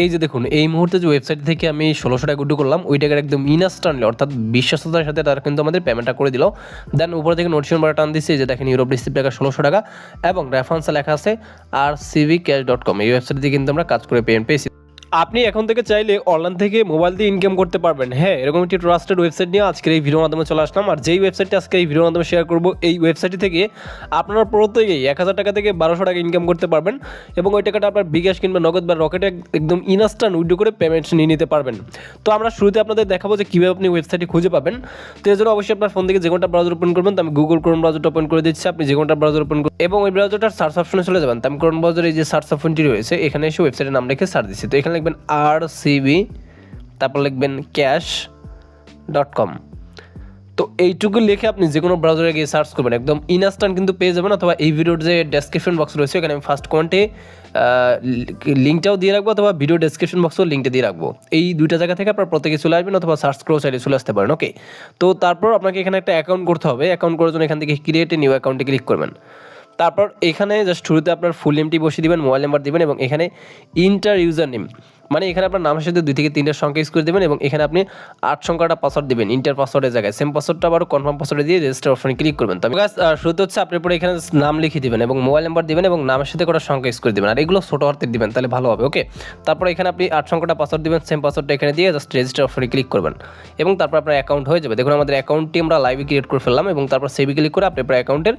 এই যে দেখুন এই মুহূর্তে যে ওয়েবসাইট থেকে আমি 1600 টাকা উইথড্র করলাম ওই টাকার একদম ইনস্ট্যান্টলি অর্থাৎ বিশ্বাসতার সাথে তারা কিন্তু আমাদের পেমেন্টটা করে দিল। দেন উপরে থেকে নোটিফিকেশন বাটন দিচ্ছে যে দেখেন ইউরোপ রিসিভ টাকা 1600 টাকা এবং রেফারেন্সে লেখা আছে rcvcash.com। এই ওয়েবসাইট দিয়ে কিন্তু আমরা কাজ করে পেমেন্ট পেয়েছি। আপনি এখন থেকে চাইলে অনলাইন থেকে মোবাইল দিয়ে ইনকাম করতে পারবেন। হ্যাঁ, এরকম একটি ট্রাস্টেড ওয়েবসাইট নিয়ে আজকের এই ভিডিওর মাধ্যমে চলে আসলাম। আর যেই ওয়েবসাইটটি আজকে এই ভিডিওর মাধ্যমে শেয়ার করব এই ওয়েবসাইটটি থেকে আপনারা প্রত্যেকেই 1000 টাকা থেকে 1200 টাকা ইনকাম করতে পারবেন এবং ওই টাকাটা আপনার বিকাশ কিংবা নগদ বা রকেটে একদম ইনস্ট্যান্ট উইথড্র করে পেমেন্ট নিয়ে নিতে পারবেন। তো আমরা শুরুতে আপনাদের দেখাবো যে কীভাবে আপনি ওয়েবসাইটটি খুঁজে পাবেন। তো এর জন্য অবশ্যই আপনার ফোন থেকে যে কোনটা ব্রাউজার ওপেন করবেন, তো আমি গুগল ক্রোম ব্রাউজারটা ওপেন করে দিচ্ছি। আপনি যে কোনটা ব্রাউজার ওপেন করবেন এবং ওই ব্রাউজারটার সার্চ অপশনে চলে যাবেন। তো আমি ক্রোম ব্রাউজারে যে সার্চ অপশনটি রয়েছে এখানে এসে ওয়েবসাইটের নাম লিখে সার্চ দিচ্ছি। তো এখানে লিখবেন rcv, তারপর লিখবেন cash.com। তো এইটুকু লিখে আপনি যে কোনো ব্রাউজারে গিয়ে সার্চ করবেন, একদম ইনস্ট্যান্ট কিন্তু পেয়ে যাবেন। অথবা এই ভিডিওর যে ডেসক্রিপশন বক্স রয়েছে এখানে আমি ফার্স্ট কমেন্টে লিঙ্কটাও দিয়ে রাখবো অথবা ভিডিও ডেসক্রিপশন বক্সেও লিঙ্কটা দিয়ে রাখবো। এই দুইটা জায়গা থেকে আপনার প্রত্যেকে চলে আসবেন অথবা সার্চ করেও চাইলে চলে আসতে পারেন। ওকে, তো তারপর আপনাকে এখানে একটা অ্যাকাউন্ট করতে হবে। অ্যাকাউন্ট করার জন্য এখান থেকে ক্রিয়েট এ নিউ অ্যাকাউন্টে ক্লিক করবেন। তারপর এখানে জাস্ট শুরুতে আপনার ফুল নেমটি বসিয়ে দিবেন, মোবাইল নাম্বার দিবেন এবং এখানে ইন্টার ইউজার নেম মানে এখানে আপনার নামের সাথে 2 থেকে 3টা সংখ্যা ইউজ করে দেবেন এবং এখানে আপনি 8 সংখ্যাটা পাসওয়ার্ড দিবেন ইন্টার পাসওয়ার্ডের জায়গায়। সেম পাসওয়ার্ডটা আবার কনফার্ম পাসওয়ার্ডে দিয়ে রেজিস্টার অপশনে ক্লিক করবেন। তবে শুরুতে হচ্ছে আপনি পরে এখানে নাম লিখে দিবেন এবং মোবাইল নাম্বার দিবেন এবং নামের সাথে কটা সংখ্যা ইউজ করে দিবেন আর এগুলো ছোট হাতের দিবেন, তাহলে ভালো হবে। ওকে, তারপর এখানে আপনি 8 সংখ্যাটা পাসওয়ার্ড দিবেন, সেম পাসওয়ার্ডটা এখানে দিয়ে জাস্ট রেজিস্টার অপশনে ক্লিক করবেন এবং তারপর আপনার অ্যাকাউন্ট হয়ে যাবে। দেখুন আমাদের অ্যাকাউন্টটি আমরা লাইভে ক্রিয়েট করে ফেললাম এবং তারপর সেভে ক্লিক করে আপনি আপনার অ্যাকাউন্টের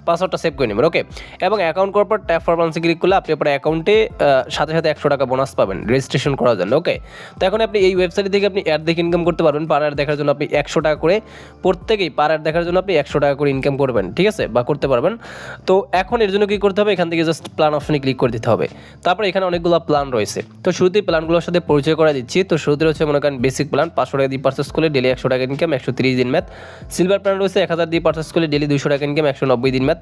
পাসওয়ার্ডটা সেভ করে নেবেন। ওকে, এবং অ্যাকাউন্ট করার পর ট্যাপ ফর বালান্সে ক্লিক করলে আপনি আপনার অ্যাকাউন্টে সাথে সাথে 100 টাকা বোনাস পাবেন রেজিস্ট্রেশন করার জন্য। ওকে, তো এখন আপনি এই ওয়েবসাইট থেকে আপনি অ্যাড দেখে ইনকাম করতে পারবেন। পার অ্যাড দেখার জন্য আপনি 100 টাকা করে প্রত্যেকেই পার অ্যাড দেখার জন্য আপনি 100 টাকা করে ইনকাম করবেন, ঠিক আছে, বা করতে পারবেন। তো এখন এর জন্য কি করতে হবে, এখান থেকে জাস্ট প্ল্যান অপশনে ক্লিক করে দিতে হবে। তারপর এখানে অনেকগুলো প্ল্যান রয়েছে, তো শুরুতেই প্ল্যানগুলোর সাথে পরিচয় করে দিচ্ছি। তো শুরুতে রয়েছে মনে করেন বেসিক প্ল্যান 500 টাকা দিয়ে পারচেস করলে ডেলি 100 টাকা ইনকাম 130 দিন ম্যাথ। সিলভার প্ল্যান রয়েছে 1000 দিয়ে পারচেস করলে ডেলি 200 টাকা ইনকাম 190 দিন ম্যাথ।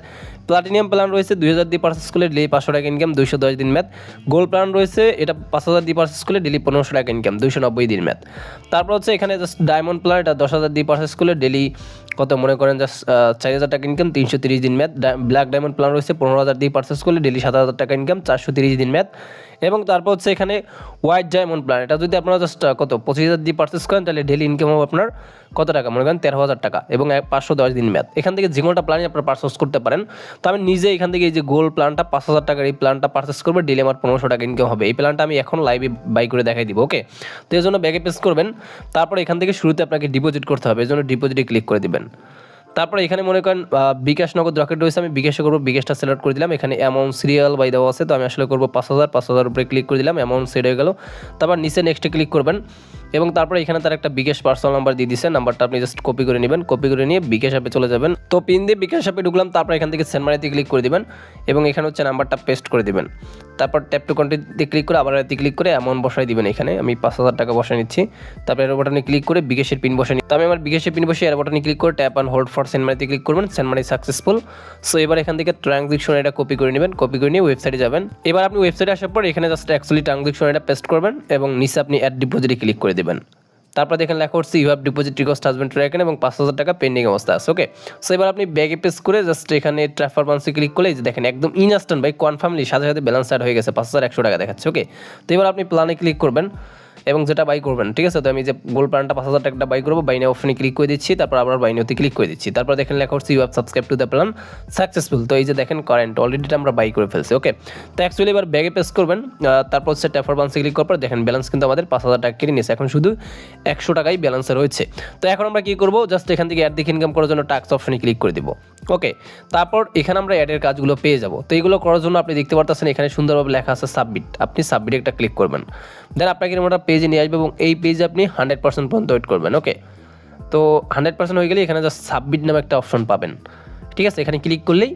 প্লাটিনিয়াম প্ল্যান রয়েছে 2000 দিয়ে পারচেস করলে ডেলি 500 টাকা ইনকাম 210 দিন ম্যাথ। গোল্ড প্ল্যান রয়েছে এটা 5000 দিয়ে পারচেস করলে ডেলি 1500 টাকা ইনকাম 290 দিন ম্যাথ। তারপর হচ্ছে এখানে জাস্ট ডায়মন্ড প্ল্যান এটা 10,000 দিয়ে পারচেস করলে ডেলি কত মনে করেন জাস্ট 4000 টাকা ইনকাম 330 দিন ম্যাথ। ব্ল্যাক ডায়মন্ড প্ল্যান রয়েছে 15,000 দিয়ে পারচেস করলে ডেলি 7000 টাকা ইনকাম 430 দিন ম্যাথ। এবং তারপর হচ্ছে এখানে হোয়াইট ডায়মন্ড প্ল্যান এটা যদি আপনারা জাস্ট কত 25,000 দিয়ে পারচেস করেন তাহলে ডেলি ইনকাম হবে আপনার কত টাকা মনে করেন 13,000 টাকা এবং 510 দিন ম্যাথ। এখান থেকে যে কোনোটা প্ল্যানই আপনারা পারচেস করতে পারেন। তো আমি নিজে এখান থেকে এই যে গোল্ড প্ল্যানটা 5,000 টাকার এই প্ল্যানটা পারচেস করবো, ডেলি আমার 1500 টাকা ইনকাম হবে। এই প্ল্যানটা আমি এখন লাইভে বাই করে দেখাই দিব। ওকে, তো এর জন্য ব্যাকে প্রেস করবেন। তারপর এখান থেকে শুরুতে আপনাকে ডিপোজিট করতে হবে, এর জন্য ডিপোজিটে ক্লিক করে দিবেন। তারপর এখানে মনে করেন বিকাশ নগদ রকেট রয়েছে, আমি বিকাশে করবো, বিকাশটা সিলেক্ট করে দিলাম। এখানে অ্যামাউন্ট সিরিয়াল বাই দেওয়া আছে, তো আমি আসলে করবো 5,000 উপরে ক্লিক করে দিলাম, অ্যামাউন্ট সেট হয়ে গেল। তারপর নিচে নেক্সটে ক্লিক করবেন এবং তারপরে এখানে তার একটা বিকাশ পার্সোনাল নাম্বার দিয়ে দিচ্ছে, নাম্বারটা আপনি জাস্ট কপি করে নেবেন, কপি করে নিয়ে বিকাশ অ্যাপে চলে যাবেন। তো পিন দিয়ে বিকাশ অ্যাপে ঢুকলাম, তারপর এখান থেকে সেন্ড মানিতে ক্লিক করে দিবেন এবং এখানে হচ্ছে নাম্বারটা পেস্ট করে দিবেন। তারপর ট্যাপ টু কন্টিনিউতে ক্লিক করে আবার এতে ক্লিক করে অ্যামাউন্ট বসাই দিবেন। এখানে আমি 5,000 টাকা বসাই নিচ্ছি। তারপর এর বাটনে ক্লিক করে বিকাশের পিন বসাই নিচ্ছি। তো আমি আমার বিকাশের পিন বসে এর বাটনে ক্লিক করে tap and hold for send মানিতে ক্লিক করবেন, সেন্ড মানি সাকসেসফুল। সো এবার এখান থেকে ট্রানজাকশন এটা কপি করে নেবেন, কপি করে নিয়ে ওয়েবসাইটে যাবেন। এবার আপনি ওয়েবসাইটে আসার পর এখানে জাস্ট অ্যাকচুয়ালি ট্রানজাকশন এটা পেস্ট করবেন এবং নিচে আপনি অ্যাড ডিপোজিটে ক্লিক করে দেবেন। তারপর দেখেন লেখা হচ্ছে ইউ হ্যাভ ডিপোজিট রিকোয়েস্ট হাজ বিন ট্র্যাকেড এবং 5,000 টাকা পেন্ডিং অবস্থা আছে। ওকে, সো এবার আপনি ব্যাগে পেস করে জাস্ট এখানে ট্রান্সফার বালান্সে ক্লিক করলে যে দেখেন একদম ইনস্ট্যান্ট বাই কনফার্মলি সাথে সাথে ব্যালেন্স অ্যাড হয়ে গেছে 5,100 টাকা দেখাচ্ছে। ওকে, তো এবার আপনি প্ল্যানে ক্লিক করবেন এবং যেটা বাই করবেন, ঠিক আছে। তো আমি যে গোল্ড প্ল্যানটা 5,000 টাকাটা বাই করবো, বাই নাও অপশনে ক্লিক করে দিচ্ছি। তারপর আবার বাই নাওতে ক্লিক করে দিচ্ছি। তারপর দেখেন লেখা হচ্ছে you have subscribe to the plan successful. তো এই যে দেখেন কারেন্ট অলরেডি আমরা বাই করে ফেলছি। ওকে, তো অ্যাকচুয়ালি এবার ব্যাগে পেস করবেন, তারপর হচ্ছে ট্যাপ ফর বালান্সে ক্লিক করার পর দেখেন ব্যালেন্স কিন্তু আমাদের 5,000 টাকা কেটে নিয়েছে, এখন শুধু 100 টাকাই ব্যালেন্সে রয়েছে। তো এখন আমরা কি করবো, জাস্ট এখান থেকে অ্যাড দেখে ইনকাম করার জন্য টাক্স অপশনে ক্লিক করে দিব। ওকে, তারপর এখানে আমরা অ্যাডের কাজগুলো পেয়ে যাব। তো এইগুলো করার জন্য আপনি দেখতে পারতেছেন এখানে সুন্দরভাবে লেখা আছে সাবমিট, আপনি সাবমিটে একটা ক্লিক করবেন। দেন আপনাকে এরকম একটা পেজে নিয়ে আসবে এবং এই পেজে আপনি 100% পর্যন্ত ওয়েট করবেন। ওকে, তো 100% হয়ে গেলে এখানে জাস্ট সাবমিট নামে একটা অপশন পাবেন, ঠিক আছে। এখানে ক্লিক করলেই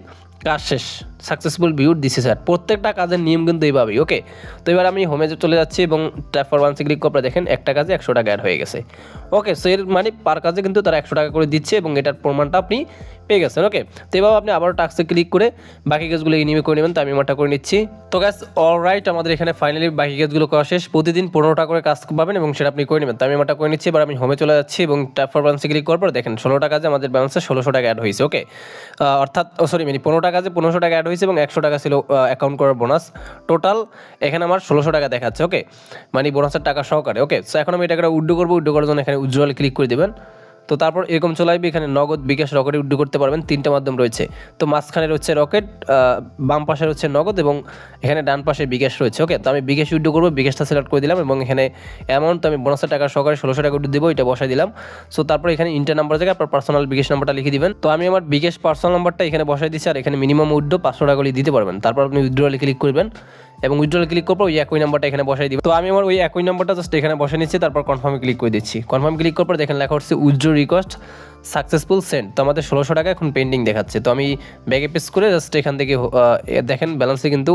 কাজ শেষ, successful viewed this is ad. প্রত্যেকটা কাজের নিয়ম কিন্তু এইভাবেই। ওকে, তো এবার আমি হোমে চলে যাচ্ছি এবং ট্যাপ ফর বালান্সে ক্লিক করে দেখেন একটা কাজে 100 টাকা অ্যাড হয়ে গেছে। ওকে, সো এর মানে পার কাজে কিন্তু তারা 100 টাকা করে দিচ্ছে এবং এটার প্রমাণটা আপনি পেয়ে গেছেন। ওকে, তো এভাবে আপনি আবারও টাস্কে ক্লিক করে বাকি কাজগুলো এনিমে করে নেবেন। তো আমি আমারটা করে নিচ্ছি। তো গ্যাস অলরাইট, আমাদের এখানে ফাইনালি বাকি কাজগুলো করা শেষ। প্রতিদিন 15টা করে কাজ পাবেন এবং সেটা আপনি করে নেবেন। তো আমি আমারটা করে নিচ্ছি। এবার আমি হোমে চলে যাচ্ছি এবং ট্যাপ ফর ব্যালেন্সে ক্লিক করার পর দেখেন 16টা কাজে আমাদের ব্যালেন্সে 1600 টাকা অ্যাড হয়েছে। ওকে, অর্থাৎ সরি 15টা কাজে 1500 টাকা অ্যাড হয়েছে এবং 100 টাকা ছিল অ্যাকাউন্ট করার বোনাস। টোটাল এখানে আমার 1600 টাকা দেখাচ্ছে। ওকে, মানে বোনাসের টাকা সহকারে। ওকে, সো এখন আমি এটাকে উইথড্র করবো। উইথড্র করার জন্য এখানে উজ্জ্বল ক্লিক করে দেবেন। তো তারপর এরকম চলে আসবে, এখানে নগদ, বিকাশ, রকেটে উইথড্র করতে পারবেন। 3টা মাধ্যম রয়েছে। তো মাঝখানের হচ্ছে রকেট, বাম পাশের হচ্ছে নগদ এবং এখানে ডান পাশে বিকাশ রয়েছে। ওকে, তো আমি বিকাশ উইথড্র করবো, বিকাশটা সিলেক্ট করে দিলাম এবং এখানে অ্যামাউন্ট আমি বোনাসের টাকা সহকারে 1600 টাকা উইথড্র দেবো, এটা বসাই দিলাম। সো তারপর এখানে ইন্টার নাম্বার থেকে আপনার পার্সোনাল বিকাশ নাম্বারটা লিখে দিবেন। তো আমি আমার বিকাশ পার্সোনাল নাম্বারটা এখানে বসাই দিচ্ছি আর এখানে মিনিমাম উইথড্র 500 টাকা করে দিতে পারবেন। তারপর আপনি উইথড্রলে ক্লিক করবেন এবং উইথড্রলে ক্লিক করবো ওই একই নাম্বারটা এখানে বসাই দিব। তো আমি আমার ওই একই নাম্বারটা জাস্ট এখানে বসাই নিচ্ছি। তারপর কনফার্মে ক্লিক করে দিচ্ছি। কনফার্ম ক্লিক করার পর দেখেন লেখা হচ্ছে উইথড্র রিকোয়েস্ট সাকসেসফুল সেন্ড। তো আমাদের 1600 টাকা এখন পেন্ডিং দেখাচ্ছে। তো আমি ব্যাগে পেস করে জাস্ট এখান থেকে দেখেন ব্যালেন্সে কিন্তু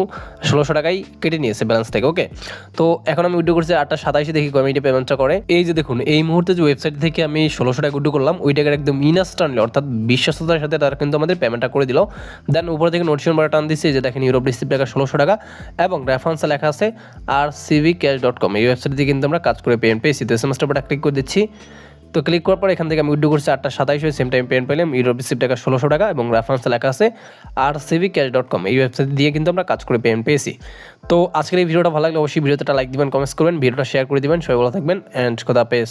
1600 টাকাই কেটে নিয়েছে ব্যালেন্স থেকে। ওকে, তো এখন আমি উইথড্র করছি 8:27 দেখি কমিটি পেমেন্টটা করে। এই যে দেখুন, এই মুহূর্তে যে ওয়েবসাইট থেকে আমি 1600 টাকা উইথড্র করলাম ওই টাকার একদম ইনস্ট্যান্টলি অর্থাৎ বিশ্বস্ততার সাথে তারা কিন্তু আমাদের পেমেন্টটা করে দিল। দেন উপর থেকে নোটিফিকেশন বাটন দিচ্ছে যে দেখেন ইউরোপ রিসিপ্ট টাকা 1600 টাকা এবং রেফারেন্সে লেখা আছে rcvcash.com। এই ওয়েবসাইট দিয়ে কিন্তু আমরা কাজ করে পেমেন্ট পেয়েছি। তো এসএমএসটা বাটন ক্লিক করে দিচ্ছি। তো ক্লিক করার পর এখান থেকে আমি উইথড্র করছি 8:27 সেম টাইম পেমেন্ট পেলাম ইউরোপ রিসিপ্ট টাকা 1600 টাকা এবং রেফারেন্সে লেখা আছে rcvcash.com। এই ওয়েবসাইট দিয়ে কিন্তু আমরা কাজ করে পেমেন্ট পেয়েছি। তো আজকের এই ভিডিওটা ভালো লাগলে অবশ্যই ভিডিওতে একটা লাইক দিবেন, কমেন্টস করবেন, ভিডিওটা শেয়ার করে দিবেন। সবাই ভালো থাকবেন অ্যান্ড খোদা হাফেজ।